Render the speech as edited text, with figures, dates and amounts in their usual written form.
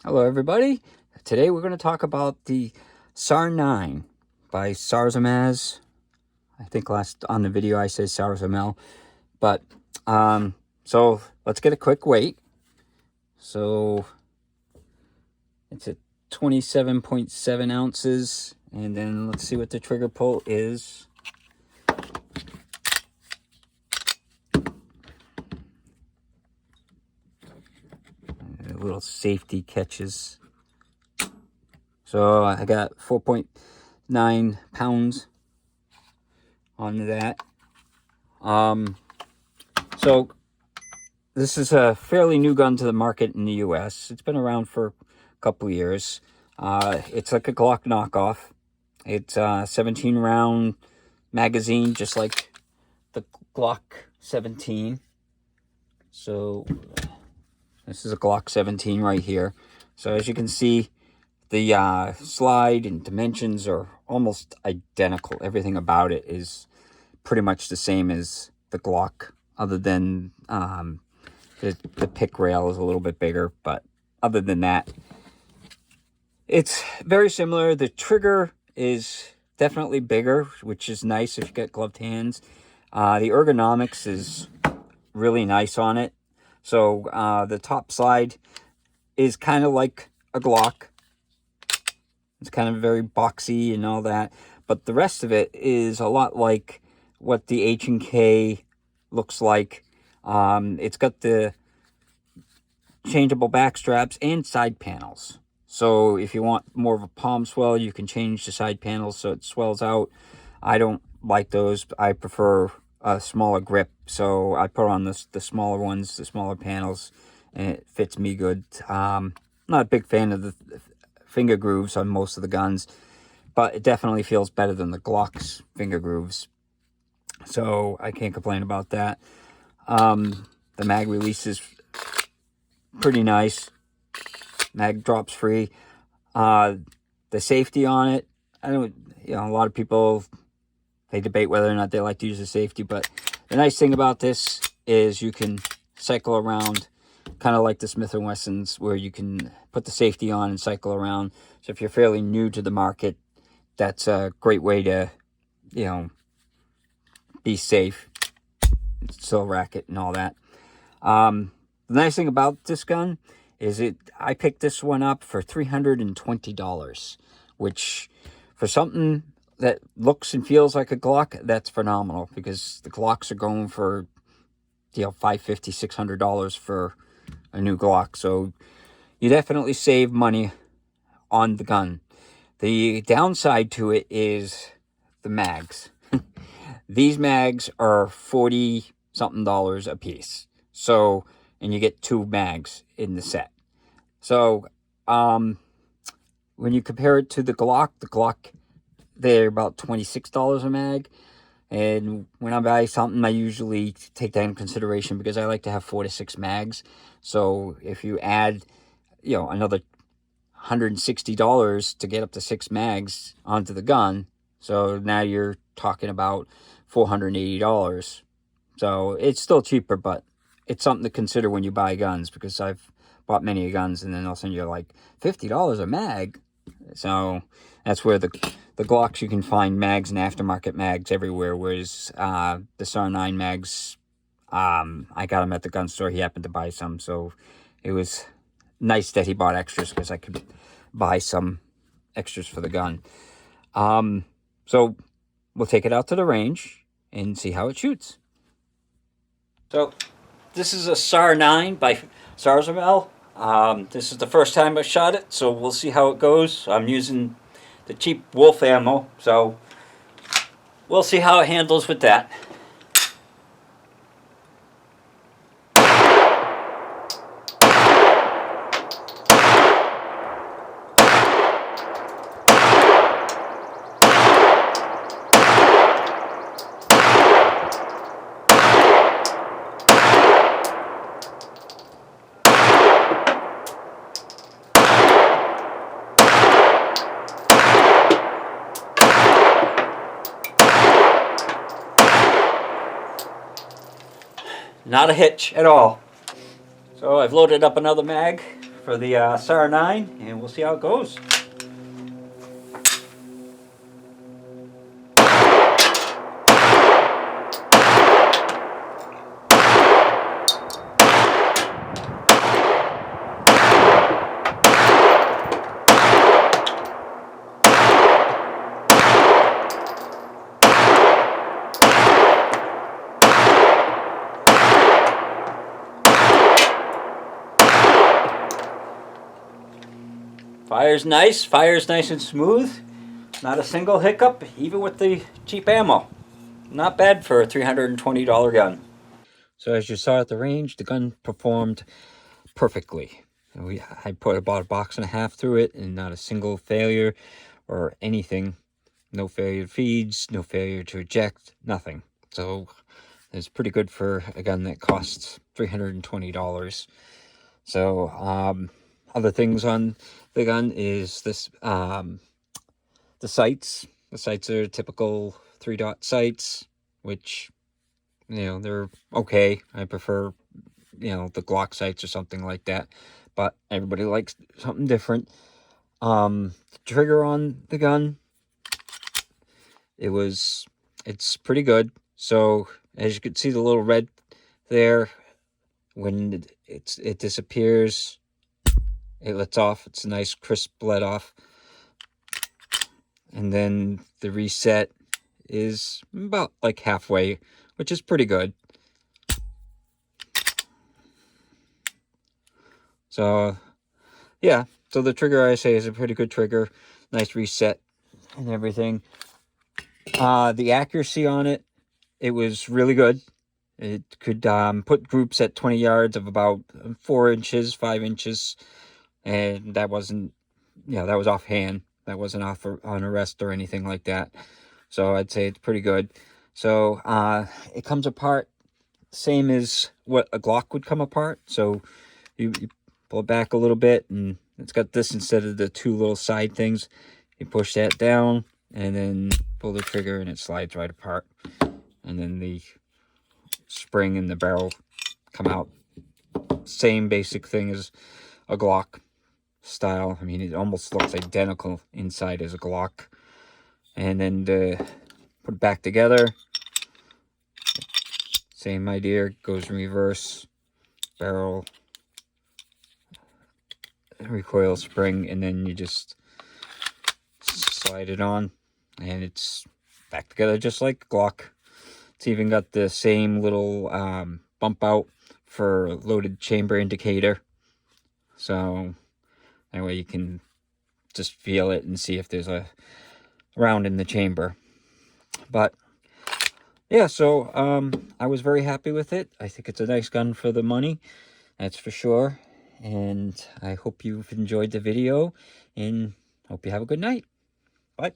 Hello everybody. Today we're going to talk about the SAR9 by Sarsilmaz. I think last on the video I said Sarsilmaz, but so let's get a quick weight. So it's at 27.7 ounces, and then let's see what the trigger pull is. Little safety catches. So I got 4.9 pounds on that. So this is a fairly new gun to the market in the US. It's been around for a couple years. It's like a Glock knockoff. It's a 17 round magazine, just like the Glock 17. So this is a Glock 17 right here. So as you can see, the slide and dimensions are almost identical. Everything about it is pretty much the same as the Glock, other than the pick rail is a little bit bigger. But other than that, it's very similar. The trigger is definitely bigger, which is nice if you get gloved hands. The ergonomics is really nice on it. So the top slide is kind of like a Glock. It's kind of very boxy and all that. But the rest of it is a lot like what the H&K looks like. It's got the changeable back straps and side panels. So if you want more of a palm swell, you can change the side panels so it swells out. I don't like those. I prefer a smaller grip. So I put on the smaller ones, the smaller panels, and it fits me good. I'm not a big fan of the finger grooves on most of the guns, but it definitely feels better than the Glock's finger grooves. So I can't complain about that. The mag release is pretty nice. Mag drops free. The safety on it, I don't, a lot of people, they debate whether or not they like to use the safety, but the nice thing about this is you can cycle around, kind of like the Smith & Wessons, where you can put the safety on and cycle around. So if you're fairly new to the market, that's a great way to, be safe, still racket and all that. The nice thing about this gun is I picked this one up for $320, which for something that looks and feels like a Glock, that's phenomenal, because the Glocks are going for, $550, $600 for a new Glock. So you definitely save money on the gun. The downside to it is the mags. These mags are $40 something a piece. So, and you get 2 mags in the set. So, when you compare it to the Glock, they're about $26 a mag. And when I buy something, I usually take that in consideration because I like to have 4 to 6 mags. So if you add, another $160 to get up to 6 mags onto the gun, so now you're talking about $480. So it's still cheaper, but it's something to consider when you buy guns, because I've bought many guns and then all of a sudden you're like, $50 a mag. So that's where the Glocks, you can find mags and aftermarket mags everywhere, whereas the SAR9 mags, I got them at the gun store. He happened to buy some, so it was nice that he bought extras because I could buy some extras for the gun. So we'll take it out to the range and see how it shoots. So this is a SAR9 by Sarsilmaz. This is the first time I shot it, so we'll see how it goes. I'm using the cheap Wolf ammo, so we'll see how it handles with that. Not a hitch at all. So I've loaded up another mag for the SAR9, and we'll see how it goes. Fire's nice and smooth. Not a single hiccup, even with the cheap ammo. Not bad for a $320 gun. So as you saw at the range, the gun performed perfectly. I put about 1.5 boxes through it, and not a single failure or anything. No failure to feeds, no failure to eject, nothing. So it's pretty good for a gun that costs $320. So other things on the gun is this the sights. The sights are typical 3-dot sights, which, you know, they're okay. I prefer, you know, the Glock sights or something like that, but everybody likes something different. The trigger on the gun, it's pretty good. So as you can see, the little red there, when it disappears, it lets off. It's a nice crisp let off. And then the reset is about like halfway, which is pretty good. So yeah, so the trigger, I say, is a pretty good trigger. Nice reset and everything. The accuracy on it, it was really good. It could put groups at 20 yards of about 4 inches, 5 inches. And that wasn't, you know, that was offhand. That wasn't off on a rest or anything like that. So I'd say it's pretty good. So it comes apart same as what a Glock would come apart. So you pull it back a little bit, and it's got this instead of the 2 little side things. You push that down and then pull the trigger, and it slides right apart. And then the spring and the barrel come out. Same basic thing as a Glock style. I mean, it almost looks identical inside as a Glock. And then to put it back together, same idea, goes in reverse, barrel, recoil spring, and then you just slide it on, and it's back together just like a Glock. It's even got the same little bump out for loaded chamber indicator. So that way you can just feel it and see if there's a round in the chamber. But yeah, so I was very happy with it. I think it's a nice gun for the money, that's for sure. And I hope you've enjoyed the video, and hope you have a good night. Bye.